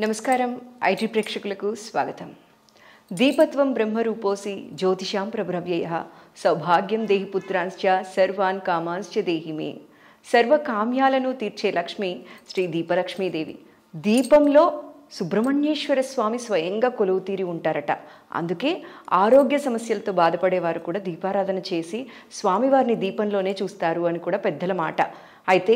నమస్కారం ఐటీ ప్రేక్షకులకు స్వాగతం. దీపత్వం బ్రహ్మరూపోసి జ్యోతిషాం ప్రభ్రవ్యయ సౌభాగ్యం దేహి పుత్రాంశ్చ సర్వాన్ కామాంశ్చ దేహి మే. సర్వకామ్యాలను తీర్చే లక్ష్మి శ్రీ దీపలక్ష్మీదేవి. దీపంలో సుబ్రహ్మణ్యేశ్వర స్వామి స్వయంగా కొలువు తీరి ఉంటారట. అందుకే ఆరోగ్య సమస్యలతో బాధపడేవారు కూడా దీపారాధన చేసి స్వామివారిని దీపంలోనే చూస్తారు అని కూడా పెద్దల మాట. అయితే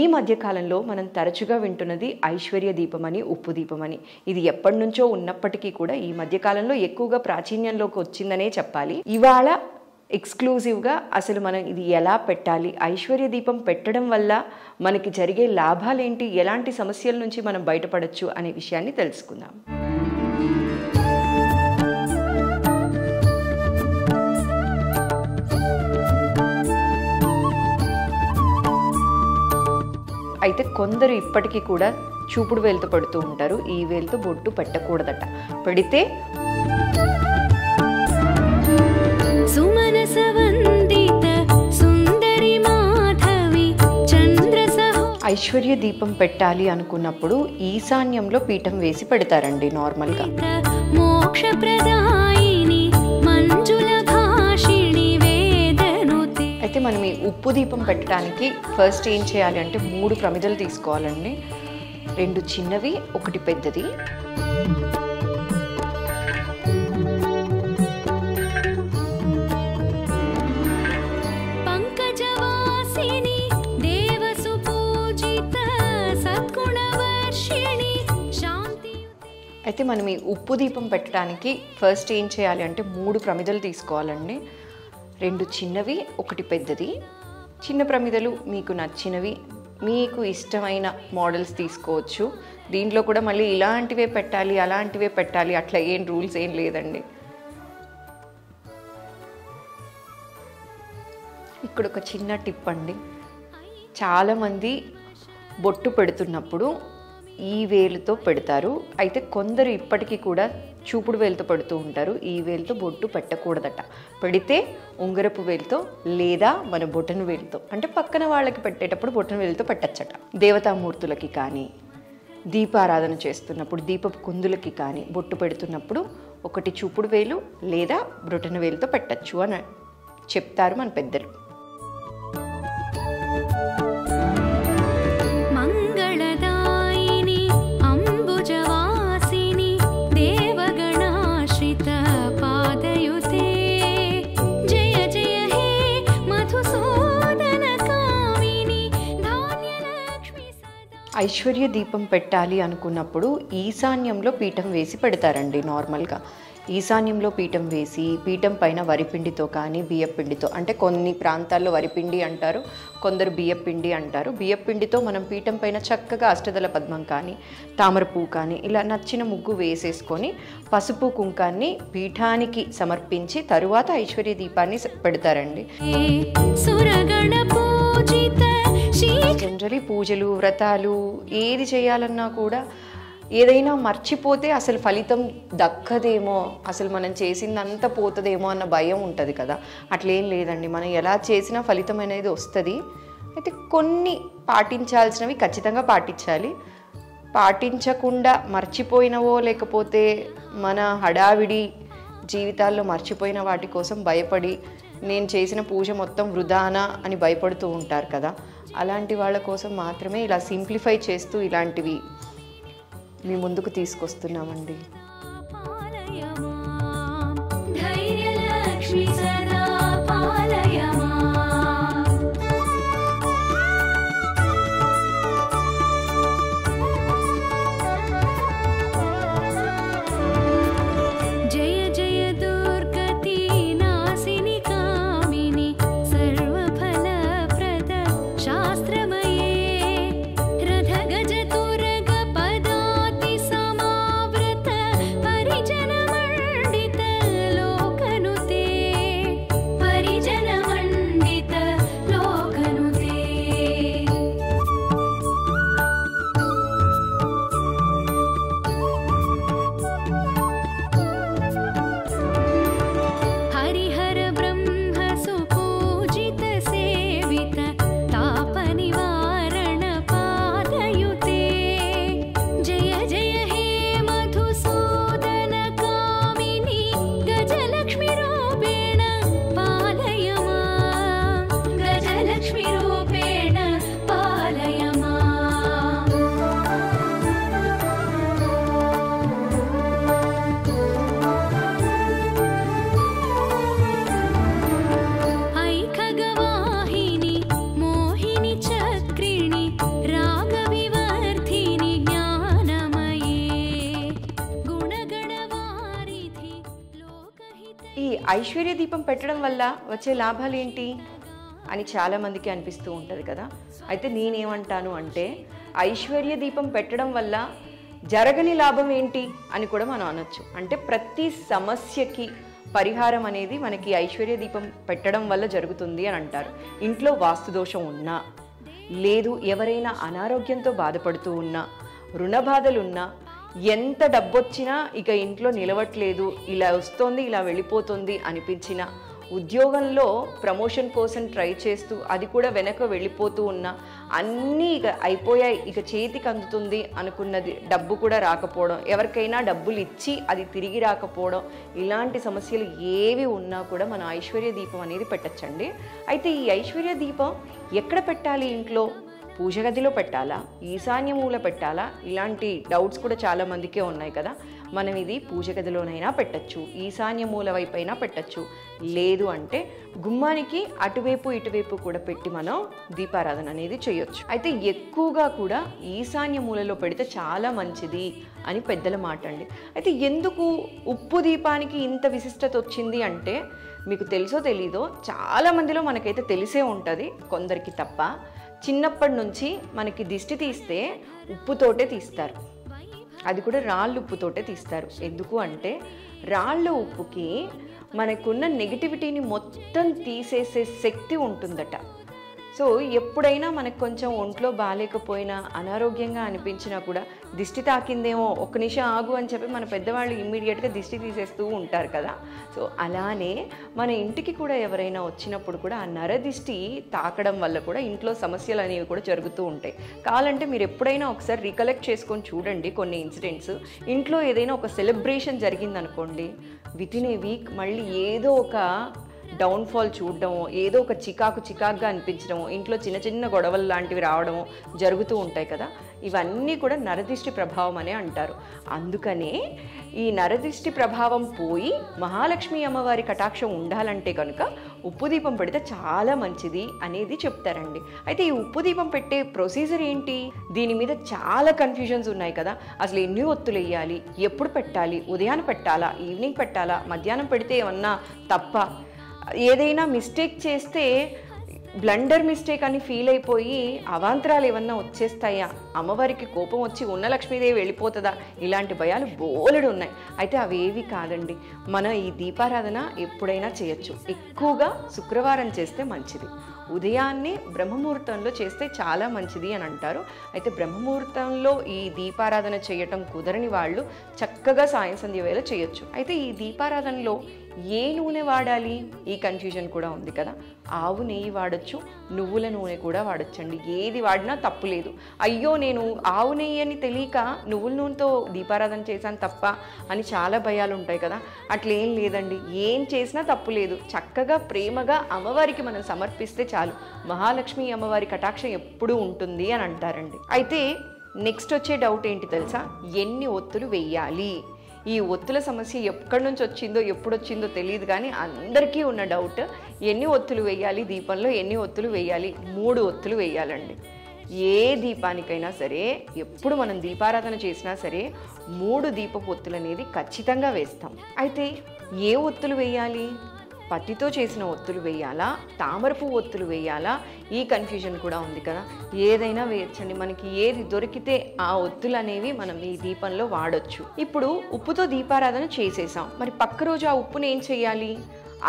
ఈ మధ్యకాలంలో మనం తరచుగా వింటున్నది ఐశ్వర్య దీపమని, ఉప్పు దీపమని. ఇది ఎప్పటి నుంచో ఉన్నప్పటికీ కూడా ఈ మధ్యకాలంలో ఎక్కువగా ప్రాచుర్యంలోకి వచ్చిందనే చెప్పాలి. ఇవాళ ఎక్స్క్లూజివ్గా అసలు మనం ఇది ఎలా పెట్టాలి, ఐశ్వర్య దీపం పెట్టడం వల్ల మనకి జరిగే లాభాలేంటి, ఎలాంటి సమస్యల నుంచి మనం బయటపడచ్చు అనే విషయాన్ని తెలుసుకుందాం. అయితే కొందరు ఇప్పటికీ కూడా చూపుడు వేలుతో పెడుతూ ఉంటారు. ఈ వేలుతో బొట్టు పెట్టకూడదట. పెడితే ఐశ్వర్య దీపం పెట్టాలి అనుకున్నప్పుడు ఈశాన్యంలో పీఠం వేసి పెడతారండి నార్మల్గా. అయితే మనం ఈ ఉప్పు దీపం పెట్టడానికి ఫస్ట్ ఏం చేయాలి అంటే 3 ప్రమిదలు తీసుకోవాలండి. 2 చిన్నవి, 1 పెద్దది. అయితే మనం ఈ ఉప్పు దీపం పెట్టడానికి ఫస్ట్ ఏం చేయాలి అంటే 3 ప్రమిదలు తీసుకోవాలండి. 2 చిన్నవి, 1 పెద్దది. చిన్న ప్రమిదలు మీకు నచ్చినవి, మీకు ఇష్టమైన మోడల్స్ తీసుకోవచ్చు. దీంట్లో కూడా మళ్ళీ ఇలాంటివే పెట్టాలి, అలాంటివే పెట్టాలి, అట్లా ఏం రూల్స్ ఏం లేదండి. ఇక్కడ ఒక చిన్న టిప్ అండి. చాలామంది బొట్టు పెడుతున్నప్పుడు ఈ వేలుతో పెడతారు. అయితే కొందరు ఇప్పటికీ కూడా చూపుడు వేలుతో పెడుతూ ఉంటారు. ఈ వేలుతో బొట్టు పెట్టకూడదట. పెడితే ఉంగరపు వేలుతో లేదా మన బొటన వేలుతో, అంటే పక్కన వాళ్ళకి పెట్టేటప్పుడు బొటన వేలుతో పెట్టచ్చట. దేవతామూర్తులకి కానీ, దీపారాధన చేస్తున్నప్పుడు దీపపు కుందులకి కానీ బొట్టు పెడుతున్నప్పుడు 1 చూపుడు వేలు లేదా బొటన వేలుతో పెట్టచ్చు అని చెప్తారు మన పెద్దలు. ఐశ్వర్య దీపం పెట్టాలి అనుకున్నప్పుడు ఈశాన్యంలో పీఠం వేసి పెడతారండి నార్మల్గా. ఈశాన్యంలో పీఠం వేసి పీఠం పైన వరిపిండితో కానీ బియ్యపిండితో, అంటే కొన్ని ప్రాంతాల్లో వరిపిండి అంటారు, కొందరు బియ్యపిండి అంటారు. బియ్యపిండితో మనం పీఠం పైన చక్కగా అష్టదళ పద్మం కానీ, తామర పువ్వు కానీ ఇలా నచ్చిన ముగ్గు వేసేసుకొని పసుపు కుంకాన్ని పీఠానికి సమర్పించి తరువాత ఐశ్వర్య దీపాన్ని పెడతారండి. జనరలీ పూజలు, వ్రతాలు ఏది చేయాలన్నా కూడా ఏదైనా మర్చిపోతే అసలు ఫలితం దక్కదేమో, అసలు మనం చేసిందంతా పోతుందేమో అన్న భయం ఉంటుంది కదా. అట్లేం లేదండి, మనం ఎలా చేసినా ఫలితం అనేది వస్తుంది. అయితే కొన్ని పాటించాల్సినవి ఖచ్చితంగా పాటించాలి. పాటించకుండా మర్చిపోయినవో లేకపోతే మన హడావిడి జీవితాల్లో మర్చిపోయిన వాటి కోసం భయపడి నేను చేసిన పూజ మొత్తం వృధానా అని భయపడుతూ ఉంటారు కదా. అలాంటి వాళ్ళ కోసం మాత్రమే ఇలా సింప్లిఫై చేస్తూ ఇలాంటివి మీ ముందుకు తీసుకొస్తున్నామండి. ఐశ్వర్య దీపం పెట్టడం వల్ల వచ్చే లాభాలు ఏంటి అని చాలామందికి అనిపిస్తూ ఉంటుంది కదా. అయితే నేనేమంటాను అంటే ఐశ్వర్య దీపం పెట్టడం వల్ల జరగని లాభం ఏంటి అని కూడా మనం అనొచ్చు. అంటే ప్రతి సమస్యకి పరిహారం అనేది మనకి ఐశ్వర్య దీపం పెట్టడం వల్ల జరుగుతుంది అని అంటారు. ఇంట్లో వాస్తు దోషం ఉన్నా, లేదు ఎవరైనా అనారోగ్యంతో బాధపడుతూ ఉన్నా, రుణ బాధలున్నా, ఎంత డబ్బొచ్చినా ఇక ఇంట్లో నిలవట్లేదు, ఇలా వస్తుంది ఇలా వెళ్ళిపోతుంది అనిపించినా, ఉద్యోగంలో ప్రమోషన్ కోసం ట్రై చేస్తూ అది కూడా వెనక వెళ్ళిపోతూ ఉన్నా, అన్నీ ఇక అయిపోయాయి, ఇక చేతికి అందుతుంది అనుకున్నది డబ్బు కూడా రాకపోవడం, ఎవరికైనా డబ్బులు ఇచ్చి అది తిరిగి రాకపోవడం, ఇలాంటి సమస్యలు ఏవి ఉన్నా కూడా మనం ఐశ్వర్య దీపం అనేది పెట్టచ్చండి. అయితే ఈ ఐశ్వర్య దీపం ఎక్కడ పెట్టాలి? ఇంట్లో పూజ గదిలో పెట్టాలా, ఈశాన్య మూల పెట్టాలా? ఇలాంటి డౌట్స్ కూడా చాలామందికే ఉన్నాయి కదా. మనం ఇది పూజ గదిలోనైనా పెట్టచ్చు, ఈశాన్య మూల వైపైనా పెట్టచ్చు, లేదు అంటే గుమ్మానికి అటువైపు ఇటువైపు కూడా పెట్టి మనం దీపారాధన అనేది చేయొచ్చు. అయితే ఎక్కువగా కూడా ఈశాన్య మూలలో పెడితే చాలా మంచిది అని పెద్దల మాట అండి. అయితే ఎందుకు ఉప్పు దీపానికి ఇంత విశిష్టత వచ్చింది అంటే, మీకు తెలుసో తెలీదో చాలామందిలో మనకైతే తెలిసే ఉంటుంది, కొందరికి తప్ప. చిన్నప్పటి నుంచి మనకి దిష్టి తీస్తే ఉప్పుతోటే తీస్తారు, అది కూడా రాళ్ళు ఉప్పుతోటే తీస్తారు. ఎందుకు అంటే రాళ్ళ ఉప్పుకి మనకున్న నెగిటివిటీని మొత్తం తీసేసే శక్తి ఉంటుందట. సో ఎప్పుడైనా మనకు కొంచెం ఒంట్లో బాగాలేకపోయినా, అనారోగ్యంగా అనిపించినా కూడా దిష్టి తాకిందేమో, ఒక్క నిమిషం ఆగు అని చెప్పి మన పెద్దవాళ్ళు ఇమ్మీడియట్గా దిష్టి తీసేస్తూ ఉంటారు కదా. సో అలానే మన ఇంటికి కూడా ఎవరైనా వచ్చినప్పుడు కూడా ఆ నరదిష్టి తాకడం వల్ల కూడా ఇంట్లో సమస్యలు అనేవి కూడా జరుగుతూ ఉంటాయి. కావాలంటే మీరు ఎప్పుడైనా ఒకసారి రికలెక్ట్ చేసుకొని చూడండి కొన్ని ఇన్సిడెంట్స్. ఇంట్లో ఏదైనా ఒక సెలబ్రేషన్ జరిగిందనుకోండి, వితిన్ ఏ వీక్ మళ్ళీ ఏదో ఒక డౌన్ఫాల్ చూడడము, ఏదో ఒక చికాకుగా అనిపించడము, ఇంట్లో చిన్న చిన్న గొడవలు లాంటివి రావడము జరుగుతూ ఉంటాయి కదా. ఇవన్నీ కూడా నరదిష్టి ప్రభావం అనే అంటారు. అందుకనే ఈ నరదిష్టి ప్రభావం పోయి మహాలక్ష్మి అమ్మవారి కటాక్షం ఉండాలంటే కనుక ఉప్పు దీపం పెడితే చాలా మంచిది అనేది చెప్తారండి. అయితే ఈ ఉప్పు దీపం పెట్టే ప్రొసీజర్ ఏంటి? దీని మీద చాలా కన్ఫ్యూజన్స్ ఉన్నాయి కదా. అసలు ఎన్ని ఒత్తులు వేయాలి, ఎప్పుడు పెట్టాలి, ఉదయాన్ని పెట్టాలా, ఈవినింగ్ పెట్టాలా, మధ్యాహ్నం పెడితే ఏమన్నా తప్ప, ఏదైనా మిస్టేక్ చేస్తే బ్లండర్ మిస్టేక్ అని ఫీల్ అయిపోయి అవాంతరాలు ఏమన్నా వచ్చేస్తాయా, అమ్మవారికి కోపం వచ్చి ఉన్న లక్ష్మీదేవి వెళ్ళిపోతుందా, ఇలాంటి భయాలు బోలెడు ఉన్నాయి. అయితే అవేవి కాదండి, మనం ఈ దీపారాధన ఎప్పుడైనా చేయొచ్చు. ఎక్కువగా శుక్రవారం చేస్తే మంచిది, ఉదయాన్నే బ్రహ్మముహూర్తంలో చేస్తే చాలా మంచిది అని అంటారు. అయితే బ్రహ్మముహూర్తంలో ఈ దీపారాధన చేయటం కుదరని వాళ్ళు చక్కగా సాయం సంధ్య వేళ చేయొచ్చు. అయితే ఈ దీపారాధనలో ఏ నూనె వాడాలి, ఈ కన్ఫ్యూజన్ కూడా ఉంది కదా. ఆవు నెయ్యి వాడచ్చు, నువ్వుల నూనె కూడా వాడచ్చండి. ఏది వాడినా తప్పు లేదు. అయ్యో నేను ఆవు నెయ్యి అని తెలియక నువ్వుల నూనెతో దీపారాధన చేశాను తప్ప అని చాలా భయాలు ఉంటాయి కదా. అట్లేం లేదండి, ఏం చేసినా తప్పు లేదు. చక్కగా ప్రేమగా అమ్మవారికి మనం సమర్పిస్తే చాలు, మహాలక్ష్మి అమ్మవారి కటాక్షం ఎప్పుడూ ఉంటుంది అని అంటారండి. అయితే నెక్స్ట్ వచ్చే డౌట్ ఏంటి తెలుసా? ఎన్ని ఒత్తులు వెయ్యాలి? ఈ ఒత్తుల సమస్య ఎక్కడి నుంచి వచ్చిందో ఎప్పుడు వచ్చిందో తెలియదు, కానీ అందరికీ ఉన్న డౌట్, ఎన్ని ఒత్తులు వేయాలి దీపంలో, ఎన్ని ఒత్తులు వేయాలి? 3 ఒత్తులు వేయాలండి. ఏ దీపానికైనా సరే, ఎప్పుడు మనం దీపారాధన చేసినా సరే 3 దీపపు ఒత్తులు అనేది ఖచ్చితంగా వేస్తాం. అయితే ఏ ఒత్తులు వేయాలి? పత్తితో చేసిన ఒత్తులు వేయాలా, తామరపు ఒత్తులు వేయాలా, ఈ కన్ఫ్యూజన్ కూడా ఉంది కదా. ఏదైనా వేయచ్చండి, మనకి ఏది దొరికితే ఆ ఒత్తులు అనేవి మనం ఈ దీపంలో వాడొచ్చు. ఇప్పుడు ఉప్పుతో దీపారాధన చేసేసాం, మరి పక్క రోజు ఆ ఉప్పుని ఏం చేయాలి?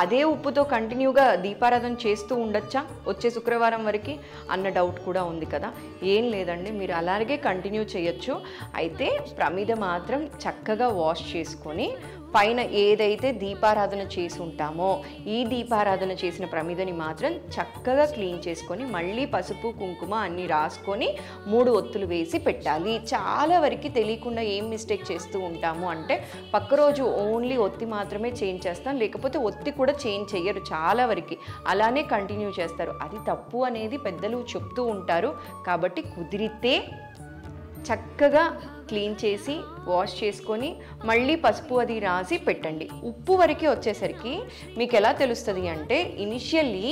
అదే ఉప్పుతో కంటిన్యూగా దీపారాధన చేస్తూ ఉండొచ్చా వచ్చే శుక్రవారం వరకు అన్న డౌట్ కూడా ఉంది కదా. ఏం లేదండి, మీరు అలాగే కంటిన్యూ చేయొచ్చు. అయితే ప్రమిద మాత్రం చక్కగా వాష్ చేసుకొని పైన ఏదైతే దీపారాధన చేసి ఉంటామో ఈ దీపారాధన చేసిన ప్రమిదని మాత్రం చక్కగా క్లీన్ చేసుకొని మళ్ళీ పసుపు కుంకుమ అన్నీ రాసుకొని 3 ఒత్తులు వేసి పెట్టాలి. చాలా వరకు తెలియకుండా ఏం మిస్టేక్ చేస్తూ ఉంటాము అంటే పక్క రోజు ఓన్లీ ఒత్తి మాత్రమే చేంజ్ చేస్తాం, లేకపోతే ఒత్తి కూడా చేంజ్ చెయ్యరు చాలా వరకు, అలానే కంటిన్యూ చేస్తారు. అది తప్పు అనేది పెద్దలు చెప్తూ ఉంటారు. కాబట్టి కుదిరితే చక్కగా క్లీన్ చేసి వాష్ చేసుకొని మళ్ళీ పసుపు అది రాసి పెట్టండి. ఉప్పు వరకే వచ్చేసరికి మీకు ఎలా తెలుస్తుంది అంటే, ఇనిషియల్లీ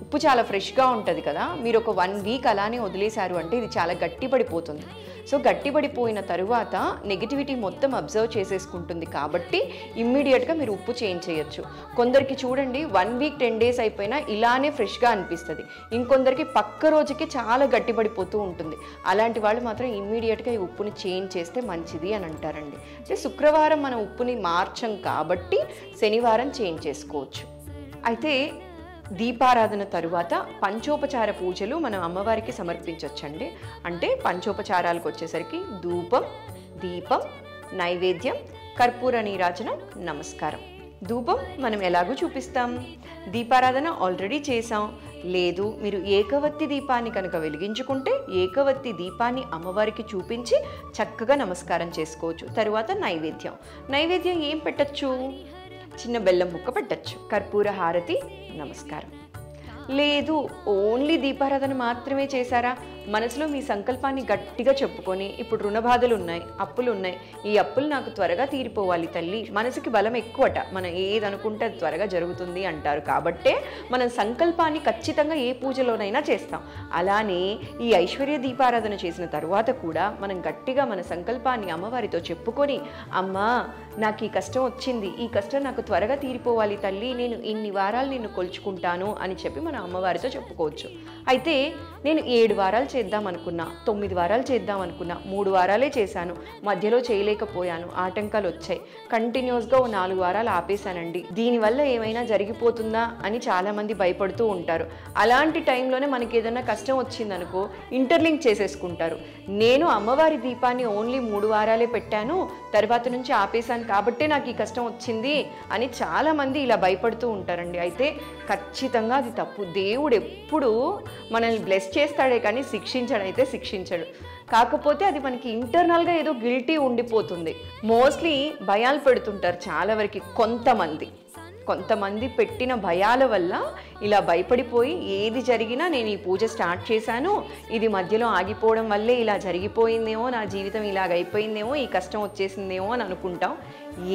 ఉప్పు చాలా ఫ్రెష్గా ఉంటుంది కదా, మీరు ఒక 1 వీక్ అలానే వదిలేశారు అంటే ఇది చాలా గట్టిపడిపోతుంది. సో గట్టిపడిపోయిన తరువాత నెగిటివిటీ మొత్తం అబ్జర్వ్ చేసేసుకుంటుంది కాబట్టి ఇమ్మీడియట్గా మీరు ఉప్పు చేంజ్ చేయొచ్చు. కొందరికి చూడండి 1 వీక్ 10 డేస్ అయిపోయినా ఇలానే ఫ్రెష్గా అనిపిస్తుంది, ఇంకొందరికి పక్క రోజుకి చాలా గట్టిపడిపోతూ ఉంటుంది. అలాంటి వాళ్ళు మాత్రం ఇమ్మీడియట్గా ఈ ఉప్పుని చేంజ్ చేస్తే మంచిది అని అంటారండి. అంటే శుక్రవారం మనం ఉప్పుని మార్చం కాబట్టి శనివారం చేంజ్ చేసుకోవచ్చు. అయితే దీపారాధన తరువాత పంచోపచార పూజలు మనం అమ్మవారికి సమర్పించవచ్చండి. అంటే పంచోపచారాలకు వచ్చేసరికి ధూపం, దీపం, నైవేద్యం, కర్పూర నీరాజనం, నమస్కారం. ధూపం మనం ఎలాగూ చూపిస్తాం, దీపారాధన ఆల్రెడీ చేసాం. లేదు మీరు ఏకవత్తి దీపాన్ని కనుక వెలిగించుకుంటే ఏకవత్తి దీపాన్ని అమ్మవారికి చూపించి చక్కగా నమస్కారం చేసుకోవచ్చు. తరువాత నైవేద్యం ఏం పెట్టచ్చు, చిన్న బెల్లం ముక్క పెట్టచ్చు, కర్పూర హారతి, నమస్కారం. లేదు ఓన్లీ దీపారాధన మాత్రమే చేశారా, మనసులో మీ సంకల్పాన్ని గట్టిగా చెప్పుకొని ఇప్పుడు రుణ బాధలు ఉన్నాయి, అప్పులు ఉన్నాయి, ఈ అప్పులు నాకు త్వరగా తీరిపోవాలి తల్లి, మనసుకి బలం ఎక్కువట, మనం ఏది అనుకుంటే అది త్వరగా జరుగుతుంది అంటారు. కాబట్టే మనం సంకల్పాన్ని ఖచ్చితంగా ఏ పూజలోనైనా చేస్తాం. అలానే ఈ ఐశ్వర్య దీపారాధన చేసిన తరువాత కూడా మనం గట్టిగా మన సంకల్పాన్ని అమ్మవారితో చెప్పుకొని, అమ్మా నాకు ఈ కష్టం వచ్చింది, ఈ కష్టం నాకు త్వరగా తీరిపోవాలి తల్లి, నేను ఇన్ని వారాలు నిన్ను కొలుచుకుంటాను అని చెప్పి మనం అమ్మవారితో చెప్పుకోవచ్చు. అయితే నేను 7 వారాలు చేద్దాం అనుకున్నా, 9 వారాలు చేద్దాం అనుకున్నా, 3 వారాలే చేశాను, మధ్యలో చేయలేకపోయాను, ఆటంకాలు వచ్చాయి, కంటిన్యూస్గా 4 వారాలు ఆపేశానండి, దీనివల్ల ఏమైనా జరిగిపోతుందా అని చాలామంది భయపడుతూ ఉంటారు. అలాంటి టైంలోనే మనకి ఏదైనా కష్టం వచ్చిందనుకో ఇంటర్లింక్ చేసేసుకుంటారు. నేను అమ్మవారి దీపాన్ని ఓన్లీ 3 వారాలే పెట్టాను, తర్వాత నుంచి ఆపేశాను కాబట్టే నాకు ఈ కష్టం వచ్చింది అని చాలామంది ఇలా భయపడుతూ ఉంటారండి. అయితే ఖచ్చితంగా అది తప్పు. దేవుడు ఎప్పుడు మనల్ని బ్లెస్ చేస్తాడే కానీ శిక్షించడైతే శిక్షించడు. కాకపోతే అది మనకి ఇంటర్నల్గా ఏదో గిల్టీ ఉండిపోతుంది. మోస్ట్లీ భయాలు పెడుతుంటారు చాలా వరకు కొంతమంది పెట్టిన భయాల వల్ల ఇలా భయపడిపోయి ఏది జరిగినా నేను ఈ పూజ స్టార్ట్ చేశాను, ఇది మధ్యలో ఆగిపోవడం వల్లే ఇలా జరిగిపోయిందేమో, నా జీవితం ఇలాగైపోయిందేమో, ఈ కష్టం వచ్చేసిందేమో అని అనుకుంటాం.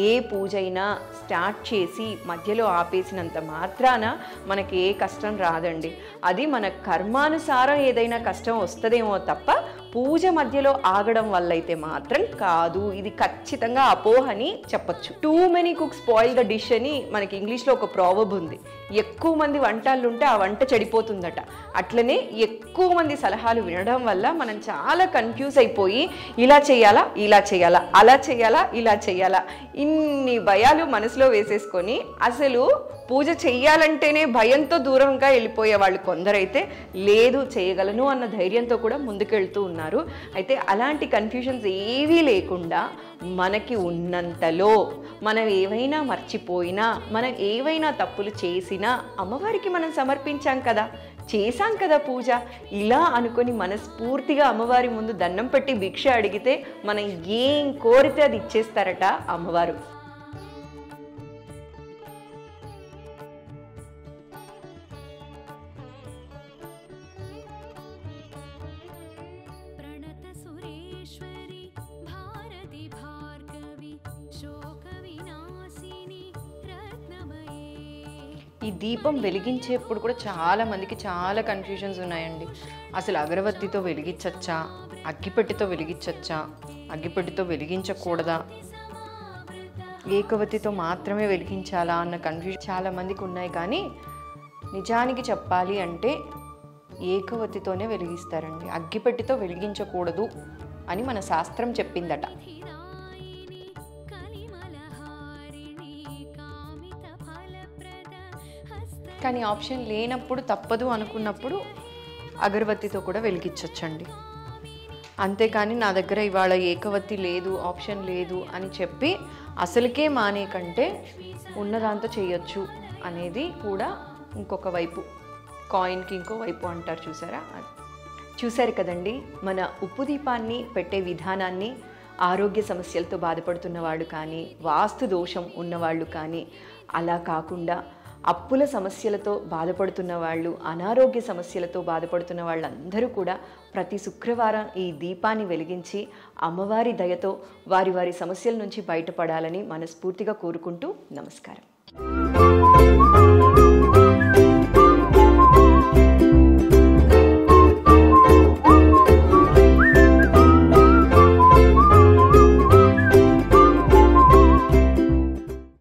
ఏ పూజ అయినా స్టార్ట్ చేసి మధ్యలో ఆపేసినంత మాత్రాన మనకి ఏ కష్టం రాదండి. అది మన కర్మానుసారం ఏదైనా కష్టం వస్తుందేమో తప్ప పూజ మధ్యలో ఆగడం వల్ల అయితే మాత్రం కాదు. ఇది ఖచ్చితంగా అపోహని చెప్పచ్చు. Too many cooks spoil the dish అని మనకి ఇంగ్లీష్లో ఒక ప్రావర్బ్ ఉంది. ఎక్కువ మంది వంటలు ఉంటే ఆ వంట చెడిపోతుందట. అట్లనే ఎక్కువ మంది సలహాలు వినడం వల్ల మనం చాలా కన్ఫ్యూజ్ అయిపోయి ఇలా చేయాలా, అలా చేయాలా, ఇలా చేయాలా, ఇన్ని భయాలు మనసులో వేసేసుకొని అసలు పూజ చెయ్యాలంటేనే భయంతో దూరంగా వెళ్ళిపోయే వాళ్ళు కొందరైతే లేదు చేయగలను అన్న ధైర్యంతో కూడా ముందుకెళ్తూ ఉన్నారు. అయితే అలాంటి కన్ఫ్యూజన్స్ ఏవీ లేకుండా మనకి ఉన్నంతలో మనం ఏవైనా మర్చిపోయినా, మనం ఏవైనా తప్పులు చేసినా అమ్మవారికి మనం సమర్పించాం కదా, చేశాం కదా పూజ, ఇలా అనుకొని మనస్ఫూర్తిగా అమ్మవారి ముందు దండం పెట్టి భిక్ష అడిగితే మనం ఏం కోరితే అది ఇచ్చేస్తారట అమ్మవారు. ఈ దీపం వెలిగించేప్పుడు కూడా చాలా మందికి చాలా కన్ఫ్యూజన్స్ ఉన్నాయండి. అసలు అగరవత్తితో వెలిగించచ్చా, అగ్గిపెట్టితో వెలిగించచ్చా, అగ్గిపెట్టితో వెలిగించకూడదా, ఏకవత్తితో మాత్రమే వెలిగించాలా అన్న కన్ఫ్యూజన్ చాలా మందికి ఉన్నాయి. కానీ నిజానికి చెప్పాలి అంటే ఏకవత్తితోనే వెలిగిస్తారండి, అగ్గిపెట్టితో వెలిగించకూడదు అని మన శాస్త్రం చెప్పిందట. కానీ ఆప్షన్ లేనప్పుడు, తప్పదు అనుకున్నప్పుడు అగరవత్తితో కూడా వెలిగించవచ్చండి. అంతేకాని నా దగ్గర ఇవాళ ఏకవత్తి లేదు, ఆప్షన్ లేదు అని చెప్పి అసలుకే మానే కంటే ఉన్నదాంతో చేయొచ్చు అనేది కూడా ఇంకొక వైపు, కాయిన్కి ఇంకో వైపు అంటారు చూసారా. చూసారు కదండి మన ఉప్పు దీపాన్ని పెట్టే విధానాన్ని. ఆరోగ్య సమస్యలతో బాధపడుతున్న వాళ్ళు కానీ, వాస్తు దోషం ఉన్నవాళ్ళు కానీ, అలా కాకుండా అప్పుల సమస్యలతో బాధపడుతున్న వాళ్ళు, అనారోగ్య సమస్యలతో బాధపడుతున్న వాళ్ళందరూ కూడా ప్రతి శుక్రవారం ఈ దీపాన్ని వెలిగించి అమ్మవారి దయతో వారి సమస్యల నుంచి బయటపడాలని మనస్ఫూర్తిగా కోరుకుంటూ నమస్కారం.